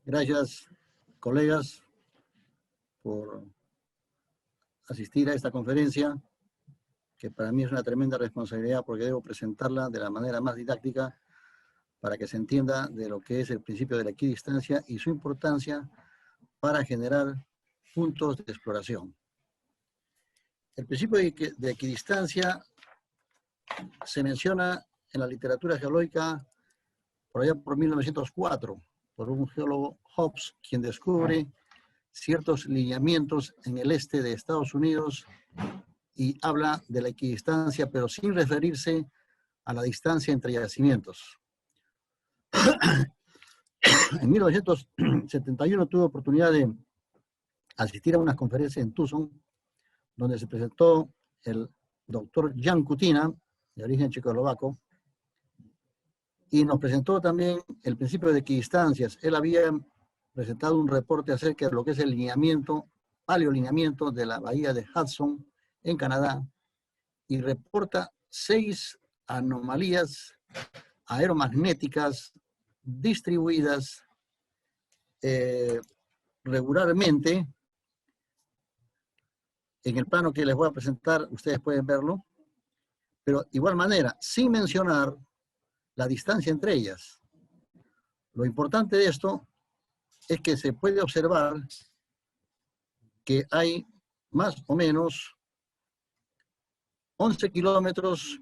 Gracias, colegas, por asistir a esta conferencia, que para mí es una tremenda responsabilidad porque debo presentarla de la manera más didáctica para que se entienda de lo que es el principio de la equidistancia y su importancia para generar puntos de exploración. El principio de equidistancia se menciona en la literatura geológica por allá por 1904, por un geólogo Hobbes, quien descubre ciertos lineamientos en el este de Estados Unidos y habla de la equidistancia, pero sin referirse a la distancia entre yacimientos. En 1971 tuve oportunidad de asistir a una conferencia en Tucson, donde se presentó el doctor Jan Kutina, de origen checoslovaco, y nos presentó también el principio de equidistancias. Él había presentado un reporte acerca de lo que es el lineamiento, paleolineamiento de la bahía de Hudson en Canadá, y reporta 6 anomalías aeromagnéticas distribuidas regularmente. En el plano que les voy a presentar, ustedes pueden verlo, pero de igual manera, sin mencionar la distancia entre ellas. Lo importante de esto es que se puede observar que hay más o menos 11 kilómetros,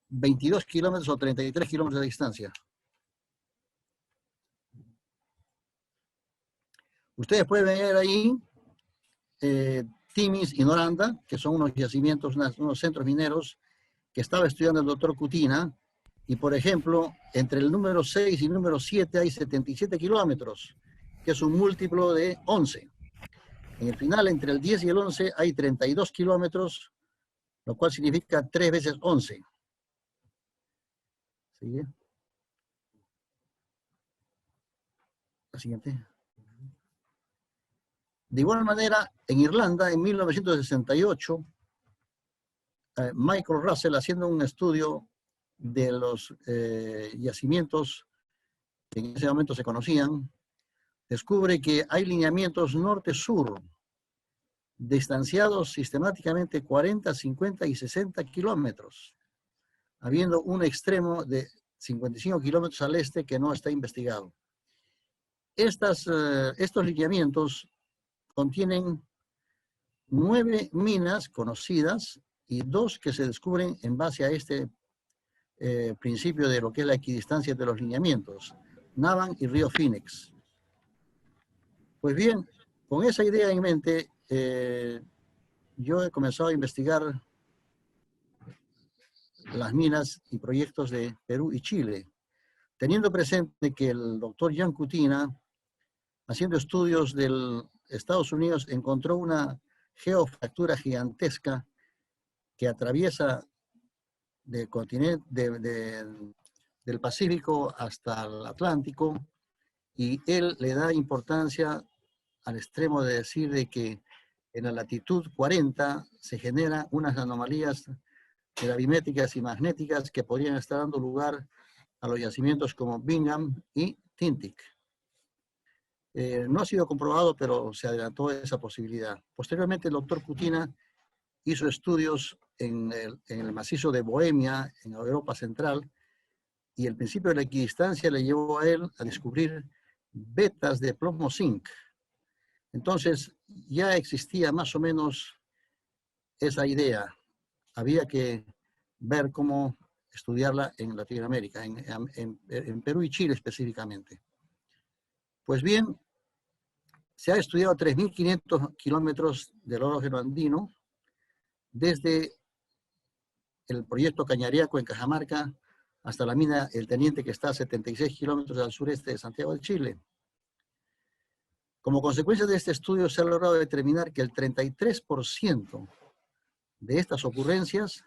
22 kilómetros o 33 kilómetros de distancia. Ustedes pueden ver ahí Timis y Noranda, que son unos yacimientos, unos centros mineros que estaba estudiando el doctor Kutina, y por ejemplo, entre el número 6 y el número 7 hay 77 kilómetros, que es un múltiplo de 11. En el final, entre el 10 y el 11 hay 32 kilómetros, lo cual significa 3 veces 11. ¿Sigue? La siguiente. De igual manera, en Irlanda, en 1968, Michael Russell, haciendo un estudio de los yacimientos que en ese momento se conocían, descubre que hay lineamientos norte-sur, distanciados sistemáticamente 40, 50 y 60 kilómetros, habiendo un extremo de 55 kilómetros al este que no está investigado. Estos lineamientos contienen 9 minas conocidas y 2 que se descubren en base a este principio de lo que es la equidistancia de los lineamientos, Navan y Río Phoenix. Pues bien, con esa idea en mente, yo he comenzado a investigar las minas y proyectos de Perú y Chile, teniendo presente que el doctor Jan Kutina, haciendo estudios de Estados Unidos, encontró una geofractura gigantesca que atraviesa del Pacífico hasta el Atlántico, y él le da importancia al extremo de decir de que en la latitud 40 se generan unas anomalías gravimétricas y magnéticas que podrían estar dando lugar a los yacimientos como Bingham y Tintic. No ha sido comprobado, pero se adelantó esa posibilidad. Posteriormente, el doctor Kutina hizo estudios en el macizo de Bohemia, en Europa Central, y el principio de la equidistancia le llevó a él a descubrir vetas de plomo-zinc. Entonces, ya existía más o menos esa idea. Había que ver cómo estudiarla en Latinoamérica, en Perú y Chile específicamente. Pues bien, se ha estudiado 3.500 kilómetros del orógeno andino, desde el proyecto Cañariaco en Cajamarca hasta la mina El Teniente, que está a 76 kilómetros al sureste de Santiago de Chile. Como consecuencia de este estudio se ha logrado determinar que el 33% de estas ocurrencias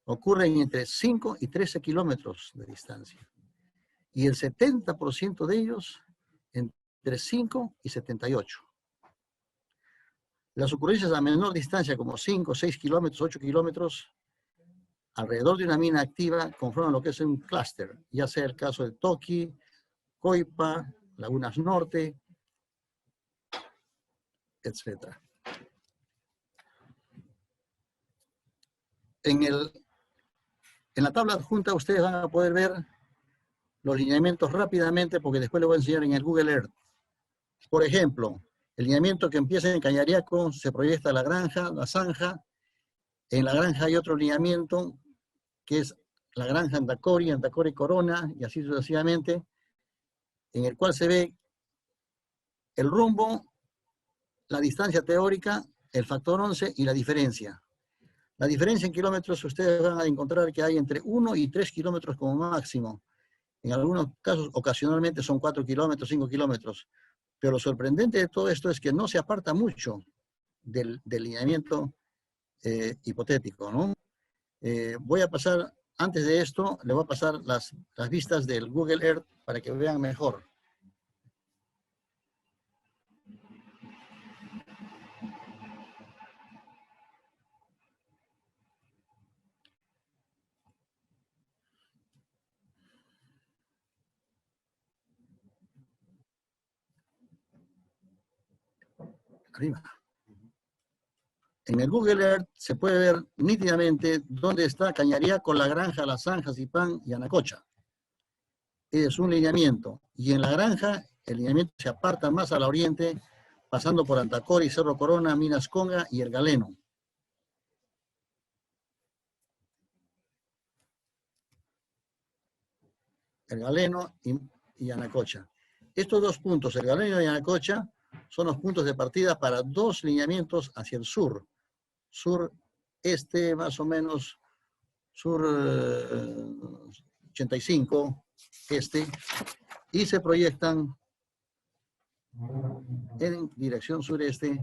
ocurren entre 5 y 13 kilómetros de distancia, y el 70% de ellos entre 5 y 78. Las ocurrencias a menor distancia, como 5, 6 kilómetros, 8 kilómetros, alrededor de una mina activa, conforman lo que es un clúster, ya sea el caso de Toki, Coipa, Lagunas Norte, etc. En la tabla adjunta ustedes van a poder ver los lineamientos rápidamente, porque después les voy a enseñar en el Google Earth. Por ejemplo, el lineamiento que empieza en Cañariaco se proyecta a la granja, la zanja. En la granja hay otro lineamiento que es la granja Antacori, Antacori Corona, y así sucesivamente, en el cual se ve el rumbo, la distancia teórica, el factor 11 y la diferencia. La diferencia en kilómetros ustedes van a encontrar que hay entre 1 y 3 kilómetros como máximo. En algunos casos, ocasionalmente son 4 kilómetros, 5 kilómetros. Pero lo sorprendente de todo esto es que no se aparta mucho del lineamiento hipotético, ¿no? Voy a pasar, antes de esto, le voy a pasar las vistas del Google Earth para que vean mejor. Arriba. En el Google Earth se puede ver nítidamente dónde está Cañariaco, La Granja, La Zanja, Zipán y Anacocha. Es un lineamiento. Y en La Granja, el lineamiento se aparta más al oriente, pasando por Antacori, Cerro Corona, Minas Conga y El Galeno. El Galeno y Anacocha. Estos dos puntos, el Galeno y Anacocha, son los puntos de partida para dos lineamientos hacia el sur. Sur-este, más o menos, sur 85, este, y se proyectan en dirección sureste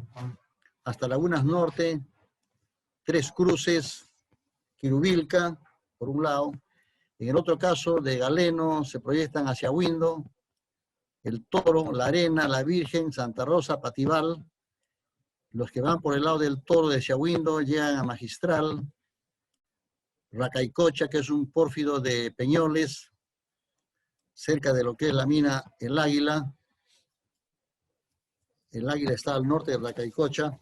hasta Lagunas Norte, Tres Cruces, Quirubilca, por un lado. En el otro caso, de Galeno, se proyectan hacia Huindo, El Toro, La Arena, La Virgen, Santa Rosa, Patibal. Los que van por el lado del Toro de Huindo llegan a Magistral, Racaicocha, que es un pórfido de Peñoles, cerca de lo que es la mina El Águila. El Águila está al norte de Racaicocha.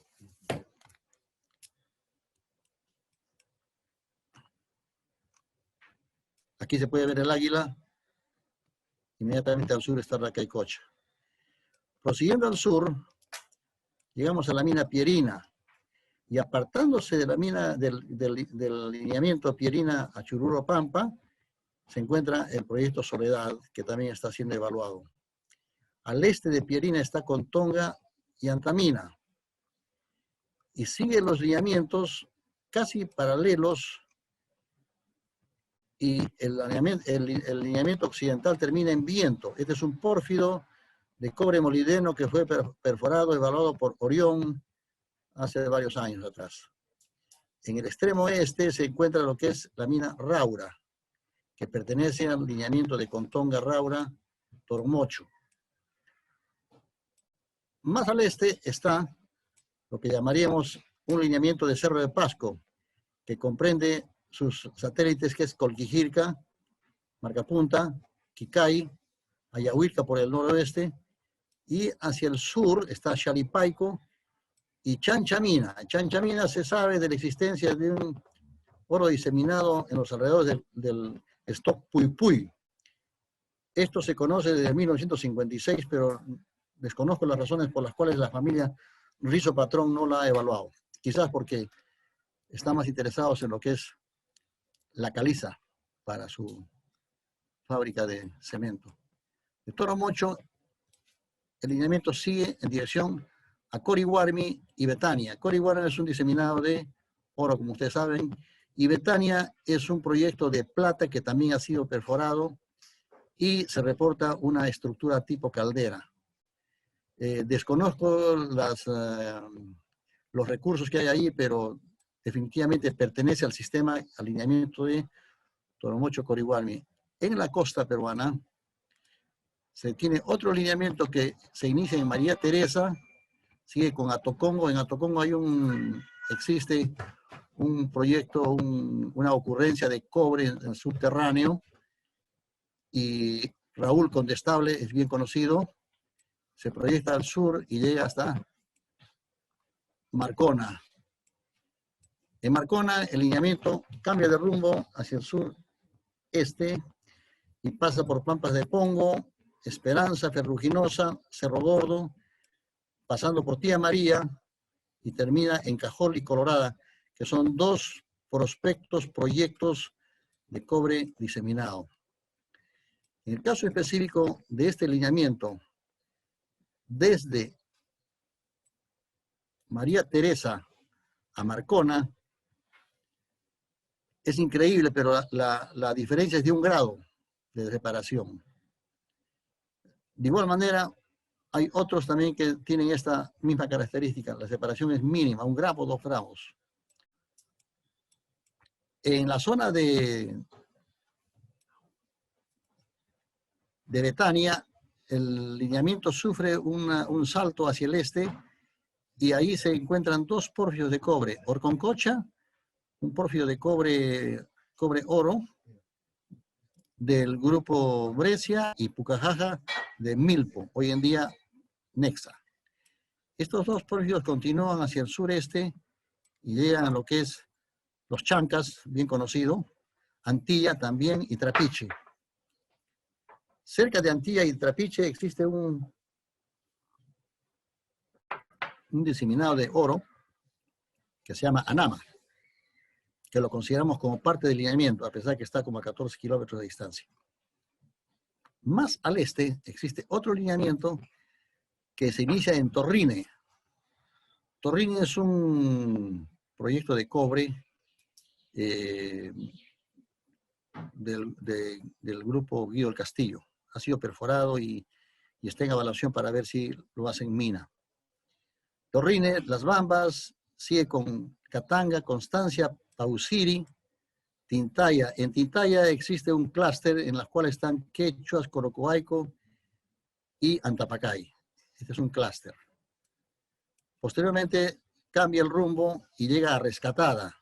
Aquí se puede ver el Águila. Inmediatamente al sur está Racaicocha. Prosiguiendo al sur, llegamos a la mina Pierina. Y apartándose de la mina del lineamiento Pierina a Chururo Pampa, se encuentra el proyecto Soledad, que también está siendo evaluado. Al este de Pierina está Contonga y Antamina. Y sigue los lineamientos casi paralelos, y el lineamiento occidental termina en Viento. Este es un pórfido de cobre molibdeno que fue perforado, evaluado por Orión hace varios años atrás. En el extremo este se encuentra lo que es la mina Raura, que pertenece al lineamiento de Contonga, Raura, Tormocho. Más al este está lo que llamaríamos un lineamiento de Cerro de Pasco, que comprende sus satélites, que es Colquijirca, Marcapunta, Quicay, Ayahuilca por el noroeste, y hacia el sur está Xalipayco y Chanchamina. Chanchamina se sabe de la existencia de un oro diseminado en los alrededores del stock Puypuy. Esto se conoce desde 1956, pero desconozco las razones por las cuales la familia Rizo Patrón no la ha evaluado. Quizás porque están más interesados en lo que es la caliza para su fábrica de cemento. De Toromocho, el lineamiento sigue en dirección a Corihuarmi y Betania. Corihuarmi es un diseminado de oro, como ustedes saben, y Betania es un proyecto de plata que también ha sido perforado y se reporta una estructura tipo caldera. Desconozco los recursos que hay ahí, pero definitivamente pertenece al sistema alineamiento de Toromocho Corihuarmi. En la costa peruana se tiene otro lineamiento que se inicia en María Teresa, sigue con Atocongo. En Atocongo existe un proyecto, una ocurrencia de cobre en el subterráneo, y Raúl Condestable es bien conocido. se proyecta al sur y llega hasta Marcona. En Marcona, el lineamiento cambia de rumbo hacia el sur-este y pasa por Pampas de Pongo, Esperanza, Ferruginosa, Cerro Gordo, pasando por Tía María y termina en Cajol y Colorada, que son dos proyectos de cobre diseminado. En el caso específico de este lineamiento, desde María Teresa a Marcona, es increíble, pero la diferencia es de 1 grado de separación. De igual manera, hay otros también que tienen esta misma característica. La separación es mínima, 1 gramo, 2 gramos. En la zona de Betania, el lineamiento sufre un salto hacia el este y ahí se encuentran 2 porfios de cobre. Orconcocha, un porfio de cobre-oro del grupo Brescia, y Pucajaja de Milpo, hoy en día Nexa. Estos 2 porfios continúan hacia el sureste y llegan a lo que es los Chancas, bien conocido, Antilla también y Trapiche. Cerca de Antilla y Trapiche existe un diseminado de oro que se llama Anama, que lo consideramos como parte del lineamiento, a pesar que está como a 14 kilómetros de distancia. Más al este existe otro lineamiento que se inicia en Torrine. Torrine es un proyecto de cobre del grupo Guido del Castillo. Ha sido perforado y está en evaluación para ver si lo hacen mina. Torrine, Las Bambas, sigue con Catanga, Constancia, Pausiri, Tintaya. En Tintaya existe un clúster en el cual están Quechuas, Corocoaico y Antapacay. Este es un clúster. Posteriormente cambia el rumbo y llega a Rescatada.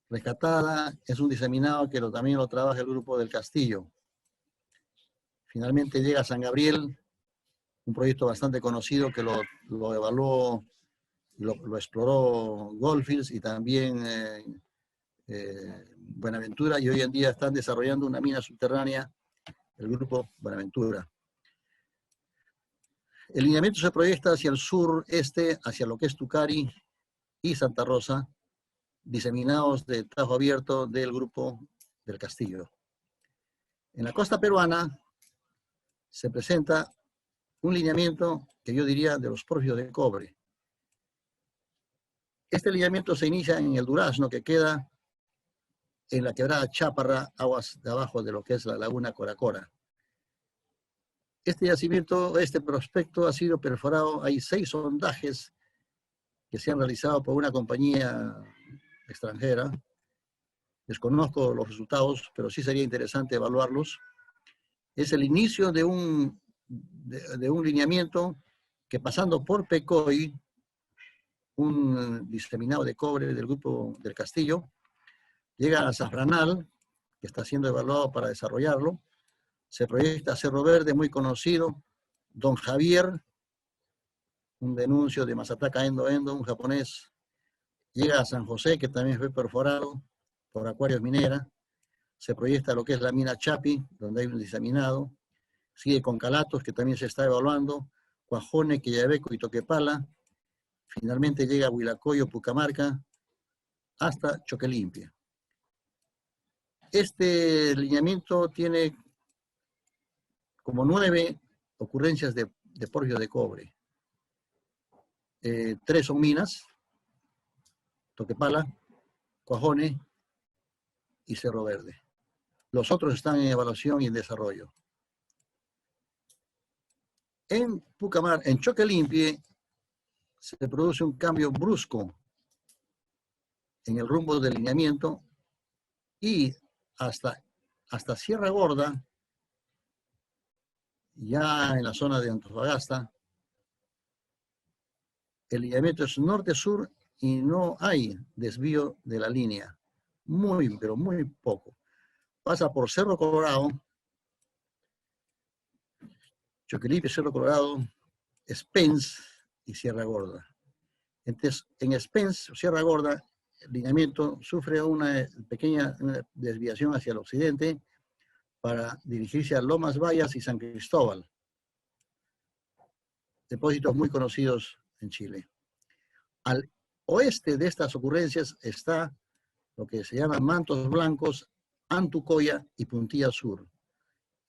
Rescatada es un diseminado que también lo trabaja el grupo del Castillo. Finalmente llega a San Gabriel, un proyecto bastante conocido que lo evaluó, lo exploró Goldfields y también Buenaventura, y hoy en día están desarrollando una mina subterránea, el grupo Buenaventura. El lineamiento se proyecta hacia el sureste, hacia lo que es Tucari y Santa Rosa, diseminados de tajo abierto del grupo del Castillo. En la costa peruana se presenta un lineamiento que yo diría de los porfios de cobre. Este lineamiento se inicia en el Durazno, que queda en la quebrada Cháparra, aguas de abajo de lo que es la laguna Coracora. Este yacimiento, este prospecto ha sido perforado, hay 6 sondajes que se han realizado por una compañía extranjera. Desconozco los resultados, pero sí sería interesante evaluarlos. Es el inicio de un lineamiento que, pasando por Pecoy, un diseminado de cobre del grupo del Castillo, llega a Zafranal, que está siendo evaluado para desarrollarlo. Se proyecta a Cerro Verde, muy conocido, Don Javier, un denuncio de Masataka Endo, un japonés. Llega a San José, que también fue perforado por Acuarios Minera. Se proyecta lo que es la mina Chapi, donde hay un diseminado. Sigue con Calatos, que también se está evaluando, Cuajone, Quillabeco y Toquepala. Finalmente llega a Huilacoyo, Pucamarca, hasta Choquelimpia. Este lineamiento tiene como 9 ocurrencias de porfio de cobre. 3 son minas, Toquepala, Cuajone y Cerro Verde. Los otros están en evaluación y en desarrollo. En Pucamar, en Choquelimpie, se produce un cambio brusco en el rumbo del lineamiento y hasta Sierra Gorda, ya en la zona de Antofagasta, el lineamiento es norte-sur y no hay desvío de la línea. Muy, pero muy poco. Pasa por Cerro Colorado, Choquelimpie, Cerro Colorado, Spence y Sierra Gorda. Entonces, en Spence, Sierra Gorda, el lineamiento sufre una pequeña desviación hacia el occidente para dirigirse a Lomas Bayas y San Cristóbal, depósitos muy conocidos en Chile. Al oeste de estas ocurrencias está lo que se llama Mantos Blancos, Antucoya y Puntilla Sur.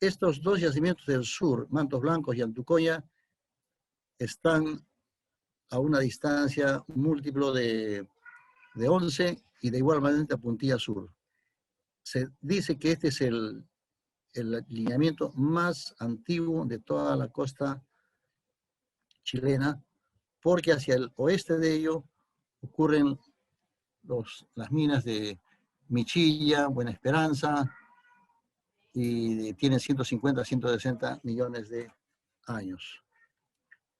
Estos dos yacimientos del sur, Mantos Blancos y Antucoya, están a una distancia múltiplo de 11 y de igual manera a Puntilla Sur. Se dice que este es el lineamiento más antiguo de toda la costa chilena, porque hacia el oeste de ello ocurren las minas de Michilla, Buena Esperanza, y tienen 150 a 160 millones de años.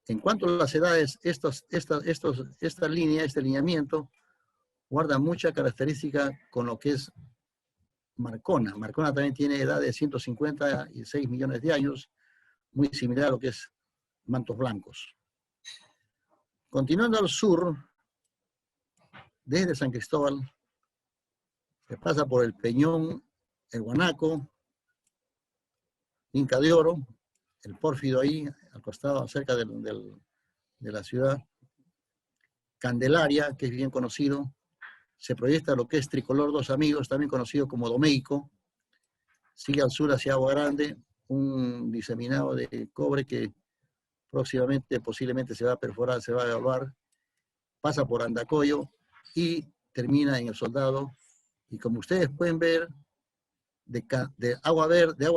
En cuanto a las edades, esta línea, este lineamiento, guarda mucha característica con lo que es Marcona. Marcona también tiene edad de 156 millones de años, muy similar a lo que es Mantos Blancos. Continuando al sur, desde San Cristóbal, se pasa por el Peñón, el Guanaco, Inca de Oro, el Pórfido ahí, al costado, cerca de la ciudad, Candelaria, que es bien conocido, se proyecta lo que es Tricolor Dos Amigos, también conocido como Domeico, sigue al sur hacia Agua Grande, un diseminado de cobre que próximamente, posiblemente se va a perforar, se va a evaluar, pasa por Andacoyo y termina en El Soldado, y como ustedes pueden ver, de Agua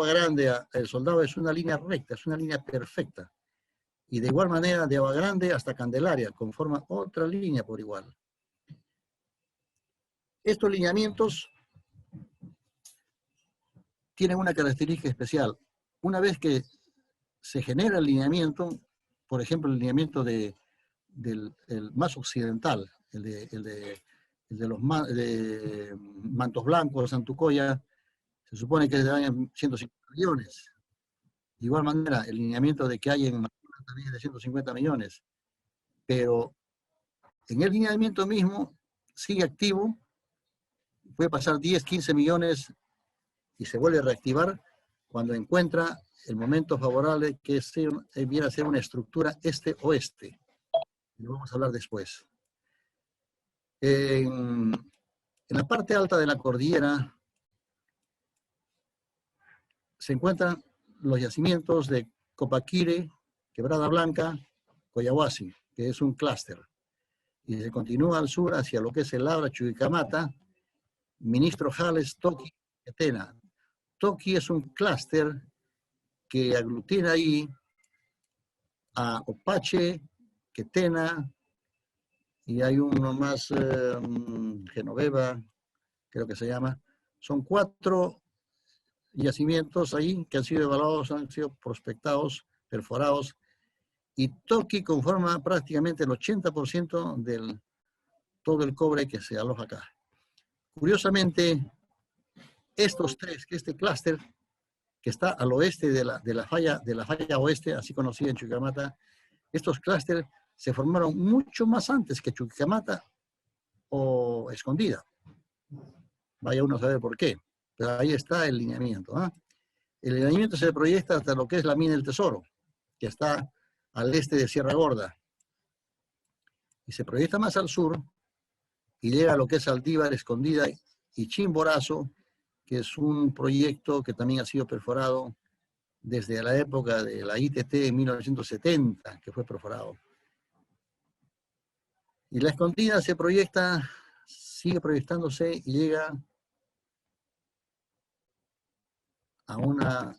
Grande a El Soldado es una línea recta, es una línea perfecta. Y de igual manera, de Agua Grande hasta Candelaria, conforma otra línea por igual. Estos lineamientos tienen una característica especial. Una vez que se genera el lineamiento, por ejemplo, el lineamiento del más occidental, el de los de Mantos Blancos, Antucoya, se supone que es de año 150 millones. De igual manera, el lineamiento de que hay en Marcona también es de 150 millones. Pero en el lineamiento mismo sigue activo, puede pasar 10, 15 millones y se vuelve a reactivar cuando encuentra el momento favorable que viene a ser una estructura este-oeste. Lo vamos a hablar después. En la parte alta de la cordillera se encuentran los yacimientos de Copaquire, Quebrada Blanca, Coyahuasi, que es un clúster. Y se continúa al sur hacia lo que es el Labra, Chuquicamata, Ministro Jales, Toqui, Etena. Toqui es un clúster que aglutina ahí a Opache, Quetena, y hay uno más, Genoveva, creo que se llama. Son 4 yacimientos ahí que han sido evaluados, han sido prospectados, perforados, y Toqui conforma prácticamente el 80% de todo el cobre que se aloja acá. Curiosamente, estos 3, que este clúster, que está al oeste de la falla oeste, así conocida en Chuquicamata, estos clústeres se formaron mucho más antes que Chuquicamata o Escondida. Vaya uno a saber por qué, pero ahí está el lineamiento. El lineamiento se proyecta hasta lo que es la mina del Tesoro, que está al este de Sierra Gorda, y se proyecta más al sur y llega a lo que es Aldívar, Escondida y Chimborazo, que es un proyecto que también ha sido perforado desde la época de la ITT en 1970, que fue perforado. Y la Escondida se proyecta, sigue proyectándose y llega a una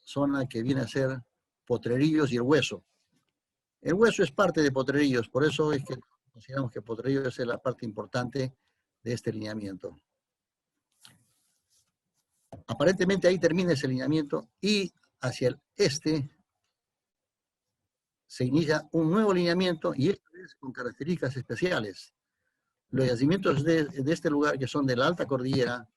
zona que viene a ser Potrerillos y El Hueso. El Hueso es parte de Potrerillos, por eso es que consideramos que Potrerillos es la parte importante de este lineamiento. Aparentemente ahí termina ese lineamiento y hacia el este se inicia un nuevo lineamiento y esta vez con características especiales. Los yacimientos de este lugar, que son de la alta cordillera,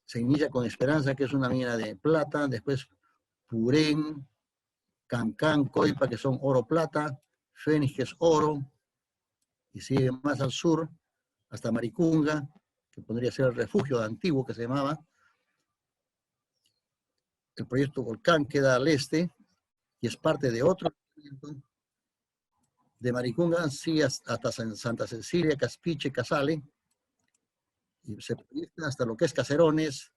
se inicia con Esperanza, que es una mina de plata, después Purén, Cancán, Coipa, que son oro-plata, Fénix, que es oro, y sigue más al sur, hasta Maricunga, que podría ser el refugio antiguo que se llamaba. El proyecto Volcán queda al este y es parte de otro proyecto. De Maricunga sigue hasta Santa Cecilia, Caspiche, Casale, y se proyecta hasta lo que es Caserones,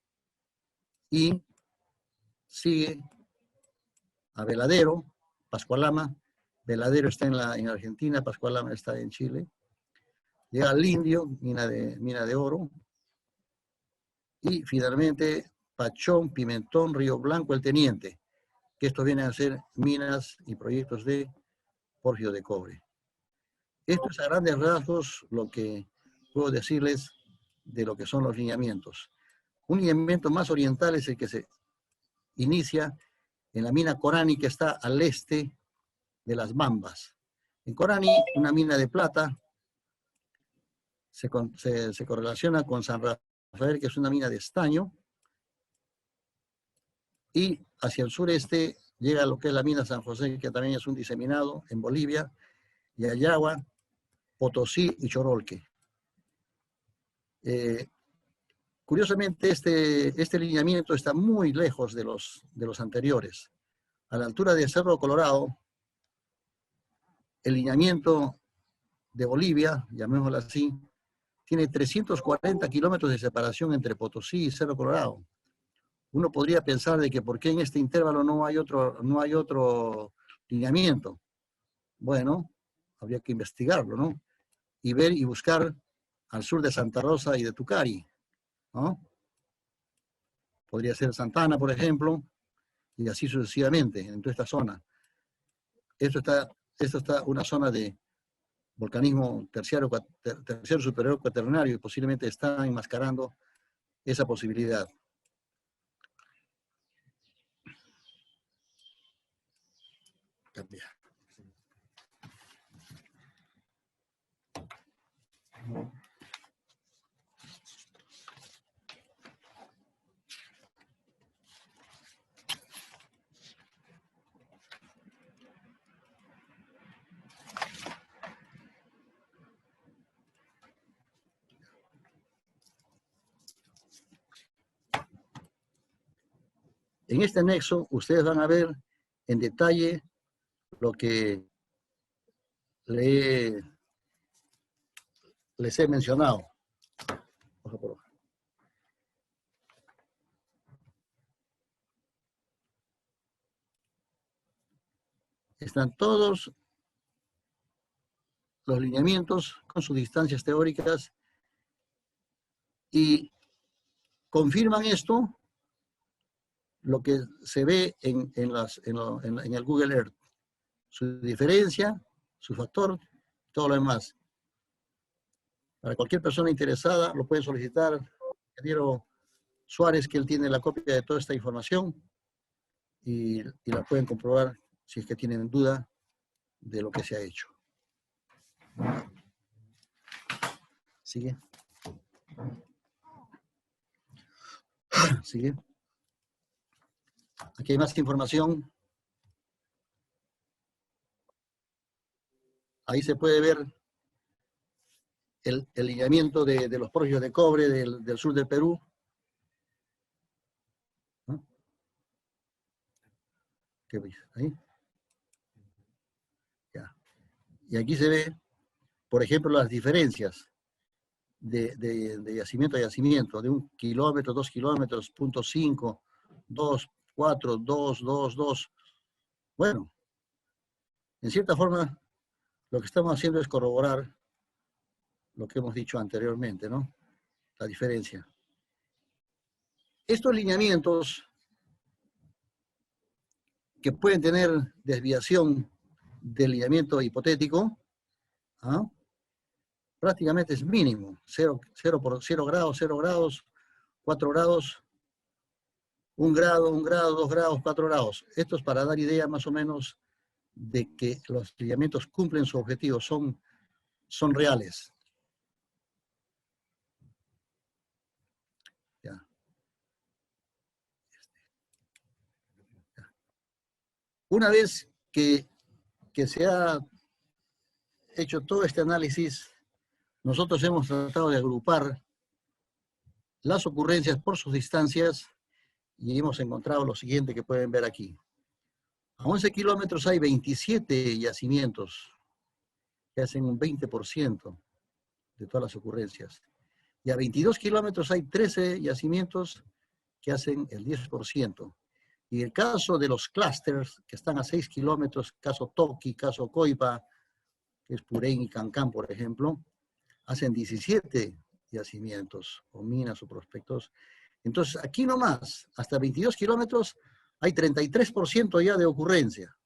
y sigue a Veladero, Pascualama. Veladero está en Argentina, Pascualama está en Chile. Llega al Indio, mina de oro. Y finalmente Pachón, Pimentón, Río Blanco, El Teniente, que estos vienen a ser minas y proyectos de porfio de cobre. Esto es a grandes rasgos lo que puedo decirles de lo que son los lineamientos. Un lineamiento más oriental es el que se inicia en la mina Corani, que está al este de las Bambas. En Corani, una mina de plata se correlaciona con San Rafael, que es una mina de estaño, y hacia el sureste llega a lo que es la mina San José, que también es un diseminado en Bolivia, y Ayagua, Potosí y Chorolque. Curiosamente, este lineamiento está muy lejos de los anteriores. A la altura de Cerro Colorado, el lineamiento de Bolivia, llamémoslo así, tiene 340 kilómetros de separación entre Potosí y Cerro Colorado. Uno podría pensar de que por qué en este intervalo no hay otro lineamiento. Bueno, habría que investigarlo, ¿no? Y ver y buscar al sur de Santa Rosa y de Tucari, ¿no? Podría ser Santana, por ejemplo, y así sucesivamente, en toda esta zona. Esto está una zona de volcanismo terciario superior cuaternario y posiblemente está enmascarando esa posibilidad. Cambiar. En este anexo, ustedes van a ver en detalle lo que les he mencionado. Hoja por hoja. Están todos los lineamientos con sus distancias teóricas y confirman esto lo que se ve en el Google Earth. Su diferencia, su factor, todo lo demás. Para cualquier persona interesada, lo pueden solicitar al ingeniero Suárez, que él tiene la copia de toda esta información y la pueden comprobar si es que tienen duda de lo que se ha hecho. Sigue. Sigue. Aquí hay más información. Ahí se puede ver el lineamiento de los porfios de cobre del sur del Perú. ¿No? ¿Qué veis? Ahí. Ya. Y aquí se ve, por ejemplo, las diferencias de yacimiento a yacimiento, de 1 kilómetro, 2 kilómetros, 0.5, 2, 4, 2, 2, 2. Bueno, en cierta forma, lo que estamos haciendo es corroborar lo que hemos dicho anteriormente, ¿no? La diferencia. Estos lineamientos que pueden tener desviación del lineamiento hipotético, ¿ah? Prácticamente es mínimo, 0 grados, 0 grados, 4 grados, 1 grado, 1 grado, 2 grados, 4 grados. Esto es para dar idea más o menos de que los lineamientos cumplen su objetivo, son reales. Ya. Una vez que se ha hecho todo este análisis, nosotros hemos tratado de agrupar las ocurrencias por sus distancias y hemos encontrado lo siguiente que pueden ver aquí. A 11 kilómetros hay 27 yacimientos que hacen un 20% de todas las ocurrencias. Y a 22 kilómetros hay 13 yacimientos que hacen el 10%. Y el caso de los clústeres, que están a 6 kilómetros, caso Toqui, caso Coipa, que es Purén y Cancán, por ejemplo, hacen 17 yacimientos, o minas o prospectos. Entonces, aquí nomás, hasta 22 kilómetros, hay 33% ya de ocurrencia.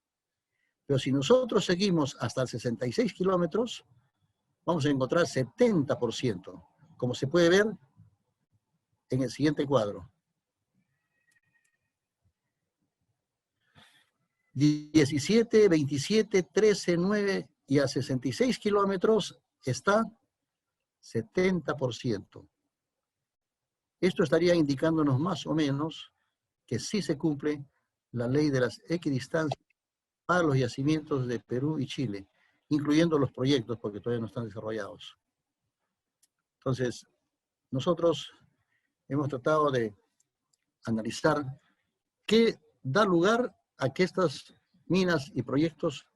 Pero si nosotros seguimos hasta 66 kilómetros, vamos a encontrar 70%, como se puede ver en el siguiente cuadro. 17, 27, 13, 9 y a 66 kilómetros está 70%. Esto estaría indicándonos más o menos que sí se cumple la ley de las equidistancias para los yacimientos de Perú y Chile, incluyendo los proyectos porque todavía no están desarrollados. Entonces, nosotros hemos tratado de analizar qué da lugar a que estas minas y proyectos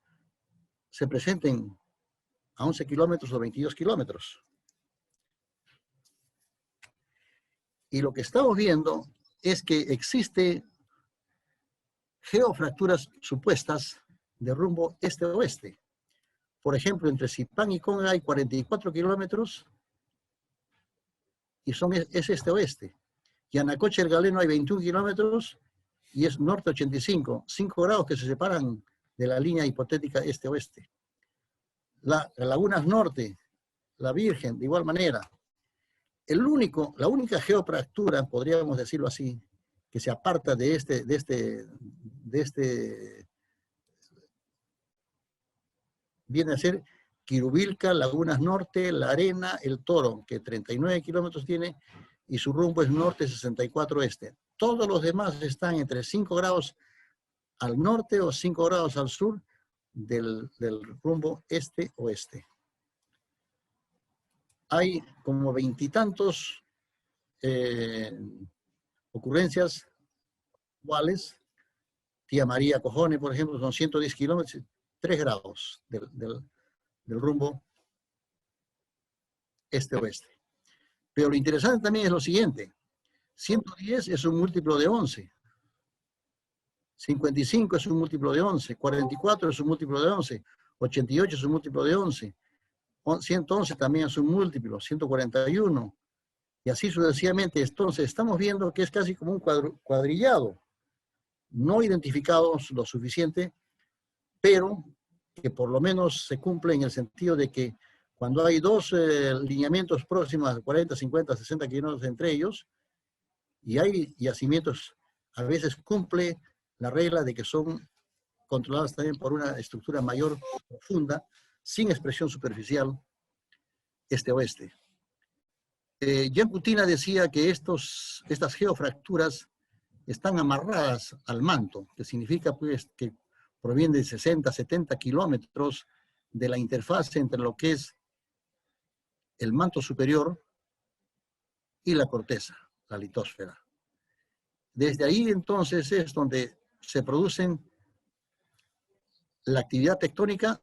se presenten a 11 kilómetros o 22 kilómetros. Y lo que estamos viendo es que existe geofracturas supuestas de rumbo este-oeste. Por ejemplo, entre Zipán y Conga hay 44 kilómetros y es este-oeste. Y Anacocha el Galeno hay 21 kilómetros y es norte 85, 5 grados que se separan de la línea hipotética este-oeste. Las Lagunas Norte, la Virgen, de igual manera. La única geofractura, podríamos decirlo así, que se aparta de viene a ser Quirubilca, Lagunas Norte, La Arena, El Toro, que 39 kilómetros tiene, y su rumbo es norte 64 este. Todos los demás están entre 5 grados al norte o 5 grados al sur del rumbo este-oeste. Hay como 20 y tantos ocurrencias iguales. Tía María Cojone, por ejemplo, son 110 kilómetros, 3 grados del rumbo este-oeste. Pero lo interesante también es lo siguiente. 110 es un múltiplo de 11. 55 es un múltiplo de 11. 44 es un múltiplo de 11. 88 es un múltiplo de 11. 111 también es un múltiplo. 141. Y así sucesivamente. Entonces estamos viendo que es casi como un cuadrillado. No identificados lo suficiente, pero que por lo menos se cumple en el sentido de que cuando hay dos lineamientos próximos a 40, 50, 60 kilómetros entre ellos, y hay yacimientos, a veces cumple la regla de que son controladas también por una estructura mayor, profunda, sin expresión superficial, este-oeste. Jean Coutina decía que estas geofracturas están amarradas al manto, que significa pues que provienen de 60, 70 kilómetros de la interfaz entre lo que es el manto superior y la corteza, la litósfera. Desde ahí entonces es donde se producen la actividad tectónica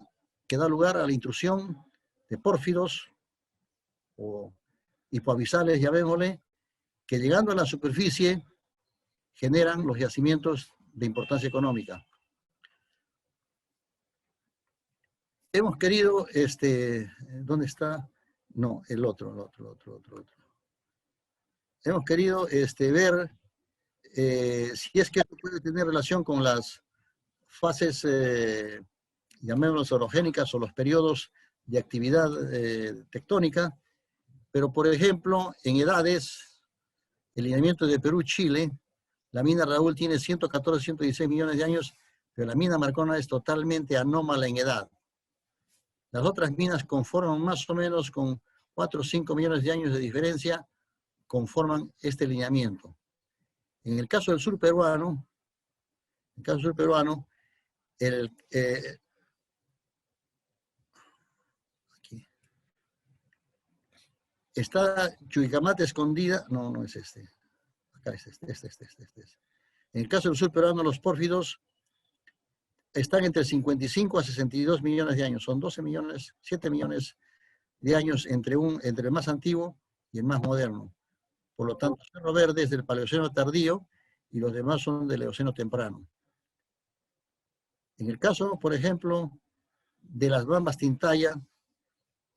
que da lugar a la intrusión de pórfidos o hipoabisales, llamémosle, que llegando a la superficie generan los yacimientos de importancia económica. Hemos querido, ¿dónde está? No, el otro. Hemos querido ver si es que esto puede tener relación con las fases, llamémoslas orogénicas o los periodos de actividad tectónica, pero por ejemplo, en edades, el lineamiento de Perú-Chile, la mina Raúl tiene 114, 116 millones de años, pero la mina Marcona es totalmente anómala en edad. Las otras minas conforman más o menos con 4 o 5 millones de años de diferencia, conforman este lineamiento. En el caso del sur peruano, El, aquí. Está Chuquicamata escondida. No, no es este. Acá es este. En el caso del sur peruano, los pórfidos están entre 55 a 62 millones de años. Son 12 millones, 7 millones de años entre el más antiguo y el más moderno. Por lo tanto, Cerro Verde es del Paleoceno tardío y los demás son del Eoceno temprano. En el caso, por ejemplo, de las bambas tintaya,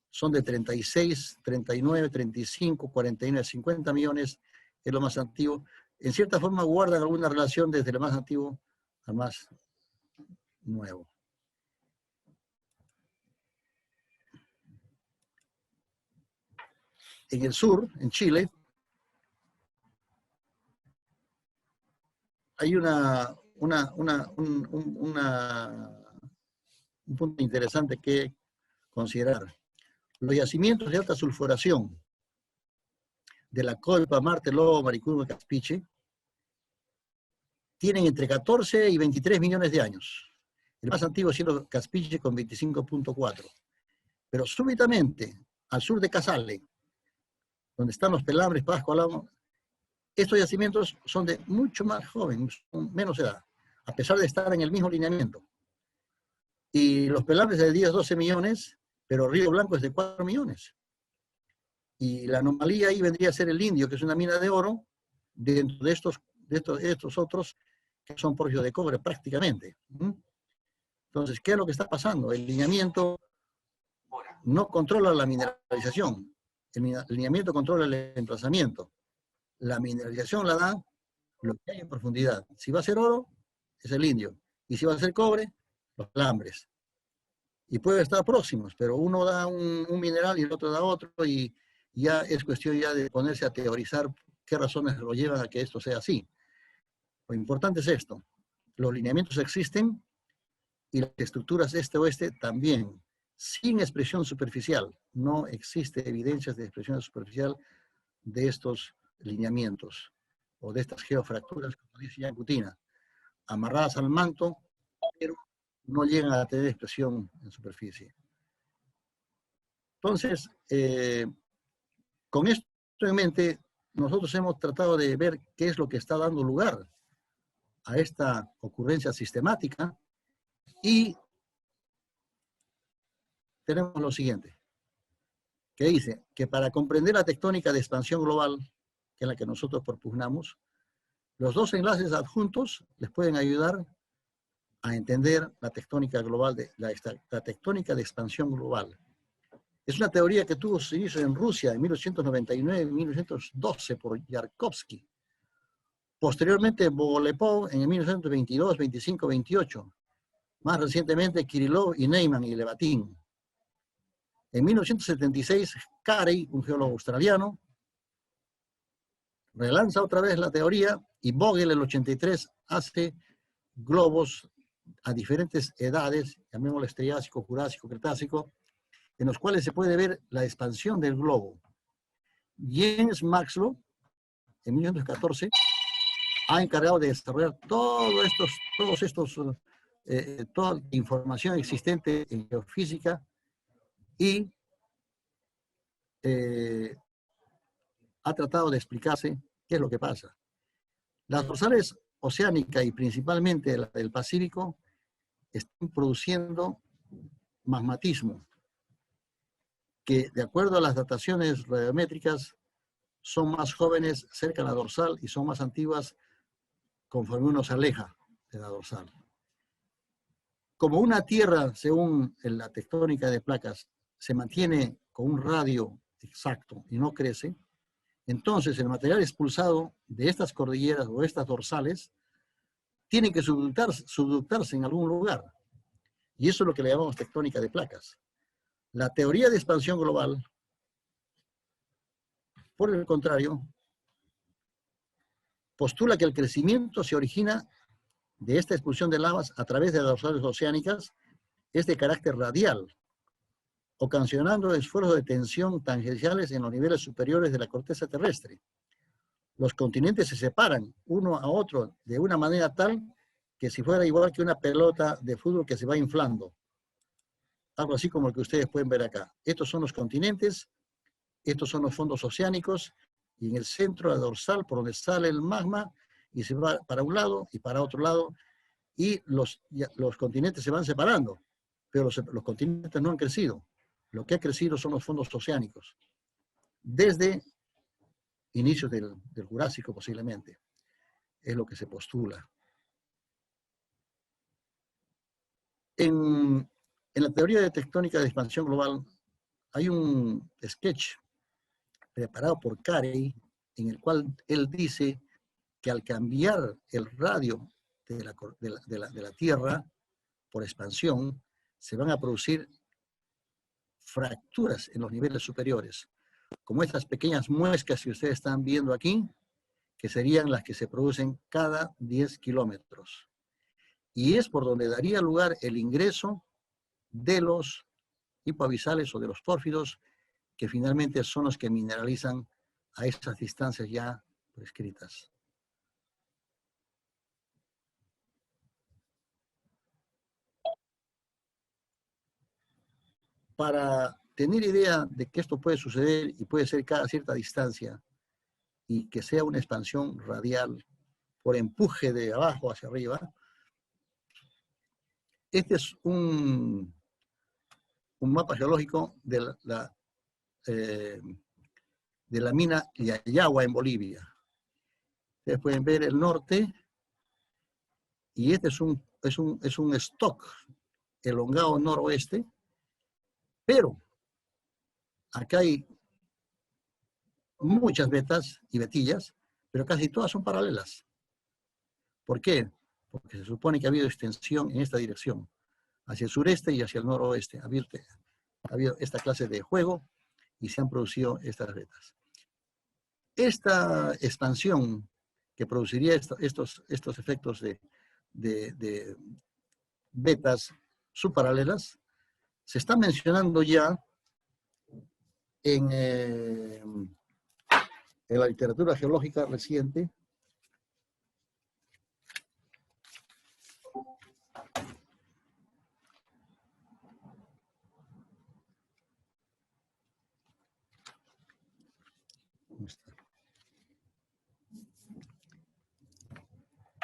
son de 36, 39, 35, 49, 50 millones, es lo más antiguo. En cierta forma guardan alguna relación desde el más antiguo al más nuevo. En el sur, en Chile, hay un punto interesante que considerar. Los yacimientos de alta sulfuración de la Colpa, Marte, Lobo, Maricunga, Caspiche, tienen entre 14 y 23 millones de años. El más antiguo siendo Caspiche con 25.4. Pero súbitamente, al sur de Casale, donde están los Pelambres, Pascua, Alamo, estos yacimientos son de mucho más joven, son menos edad, a pesar de estar en el mismo lineamiento. Y los Pelambres de 10, 12 millones, pero Río Blanco es de 4 millones. Y la anomalía ahí vendría a ser el Indio, que es una mina de oro, dentro de estos otros que son pórfidos de cobre prácticamente. Entonces, ¿qué es lo que está pasando? El lineamiento no controla la mineralización. El lineamiento controla el emplazamiento. La mineralización la da lo que hay en profundidad. Si va a ser oro, es el Indio. Y si va a ser cobre, los Pelambres. Y puede estar próximos, pero uno da un mineral y el otro da otro, y ya es cuestión ya de ponerse a teorizar qué razones lo llevan a que esto sea así. Lo importante es esto. Los lineamientos existen y las estructuras este-oeste también, sin expresión superficial. No existe evidencias de expresión superficial de estos lineamientos o de estas geofracturas, como dice Jan Kutina, amarradas al manto, pero no llegan a tener expresión en superficie. Entonces, con esto en mente, nosotros hemos tratado de ver qué es lo que está dando lugar a esta ocurrencia sistemática y tenemos lo siguiente, que dice que para comprender la tectónica de expansión global, que es la que nosotros propugnamos, los dos enlaces adjuntos les pueden ayudar a entender la tectónica global, la tectónica de expansión global. Es una teoría que tuvo su inicio en Rusia en 1899 y 1912 por Yarkovsky. Posteriormente, Bogolepov en 1922, 25, 28. Más recientemente, Kirillov y Neyman y Levatin. En 1976, Carey, un geólogo australiano, relanza otra vez la teoría y Vogel, el 83, hace globos a diferentes edades, llamémosle Triásico, Jurásico, Cretácico, en los cuales se puede ver la expansión del globo. James Maxwell, en 1914, ha encargado de desarrollar toda la información existente en geofísica y ha tratado de explicarse qué es lo que pasa. Las dorsales oceánica y principalmente la del Pacífico están produciendo magmatismo, que de acuerdo a las dataciones radiométricas son más jóvenes cerca de la dorsal y son más antiguas conforme uno se aleja de la dorsal. Como una Tierra, según la tectónica de placas, se mantiene con un radio exacto y no crece, entonces el material expulsado de estas cordilleras o estas dorsales tiene que subductarse en algún lugar. Y eso es lo que le llamamos tectónica de placas. La teoría de expansión global, por el contrario, postula que el crecimiento se origina de esta expulsión de lavas a través de las dorsales oceánicas es de carácter radial, ocasionando esfuerzos de tensión tangenciales en los niveles superiores de la corteza terrestre. Los continentes se separan uno a otro de una manera tal que si fuera igual que una pelota de fútbol que se va inflando. Algo así como el que ustedes pueden ver acá. Estos son los continentes, estos son los fondos oceánicos, y en el centro, la dorsal, por donde sale el magma, y se va para un lado y para otro lado, y los continentes se van separando, pero los continentes no han crecido. Lo que ha crecido son los fondos oceánicos, desde inicios del Jurásico posiblemente, es lo que se postula. En la teoría de tectónica de expansión global hay un sketch preparado por Carey en el cual él dice que al cambiar el radio de la Tierra por expansión, se van a producir fracturas en los niveles superiores, como estas pequeñas muescas que ustedes están viendo aquí, que serían las que se producen cada 10 kilómetros. Y es por donde daría lugar el ingreso de los hipoabisales o de los pórfidos, que finalmente son los que mineralizan a esas distancias ya prescritas. Para tener idea de que esto puede suceder y puede ser cada cierta distancia y que sea una expansión radial por empuje de abajo hacia arriba, este es un mapa geológico de la mina Yayagua en Bolivia. Ustedes pueden ver el norte y este es un stock elongado noroeste, pero acá hay muchas vetas y vetillas, pero casi todas son paralelas. ¿Por qué? Porque se supone que ha habido extensión en esta dirección, hacia el sureste y hacia el noroeste. Ha habido esta clase de juego y se han producido estas vetas. Esta expansión que produciría estos efectos de vetas subparalelas se está mencionando ya en la literatura geológica reciente.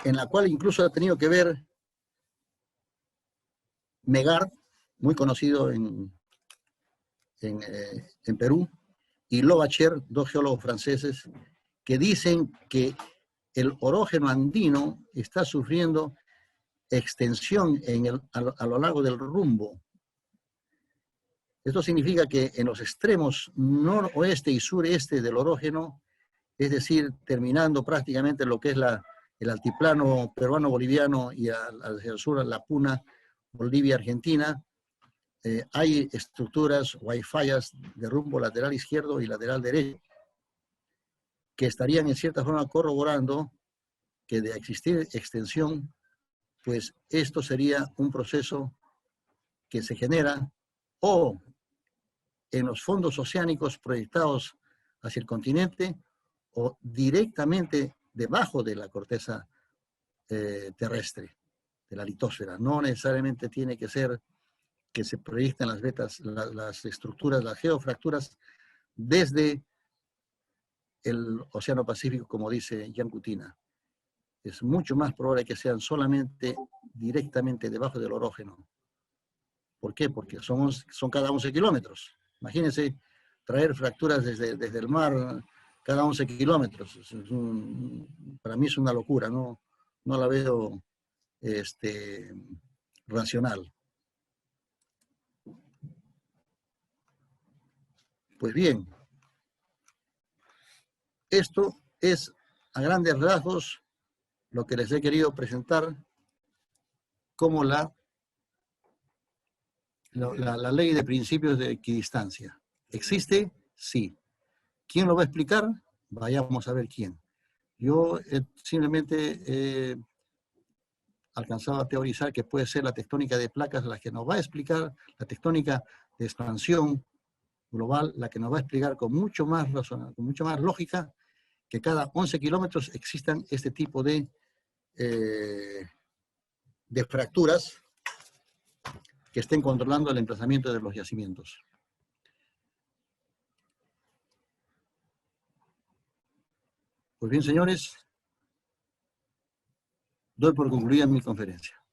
En la cual incluso ha tenido que ver Megard, muy conocido en Perú, y Lovacher, dos geólogos franceses, que dicen que el orógeno andino está sufriendo extensión a lo largo del rumbo. Esto significa que en los extremos noroeste y sureste del orógeno, es decir, terminando prácticamente lo que es el altiplano peruano-boliviano y hacia el sur, la Puna, Bolivia-Argentina, hay estructuras o hay fallas de rumbo lateral izquierdo y lateral derecho que estarían en cierta forma corroborando que de existir extensión, pues esto sería un proceso que se genera o en los fondos oceánicos proyectados hacia el continente o directamente debajo de la corteza terrestre, de la litosfera. No necesariamente tiene que ser que se proyecten las vetas, las estructuras, las geofracturas desde el Océano Pacífico, como dice Jan Kutina. Es mucho más probable que sean solamente directamente debajo del orógeno. ¿Por qué? Porque son cada 11 kilómetros. Imagínense traer fracturas desde el mar cada 11 kilómetros. Para mí es una locura, no la veo racional. Pues bien, esto es a grandes rasgos lo que les he querido presentar como la ley de principios de equidistancia. ¿Existe? Sí. ¿Quién lo va a explicar? Vayamos a ver quién. Yo simplemente he alcanzado a teorizar que puede ser la tectónica de placas la que nos va a explicar, la tectónica de expansión global, la que nos va a explicar con mucho más lógica que cada 11 kilómetros existan este tipo de de fracturas que estén controlando el emplazamiento de los yacimientos. Pues bien, señores, doy por concluida mi conferencia.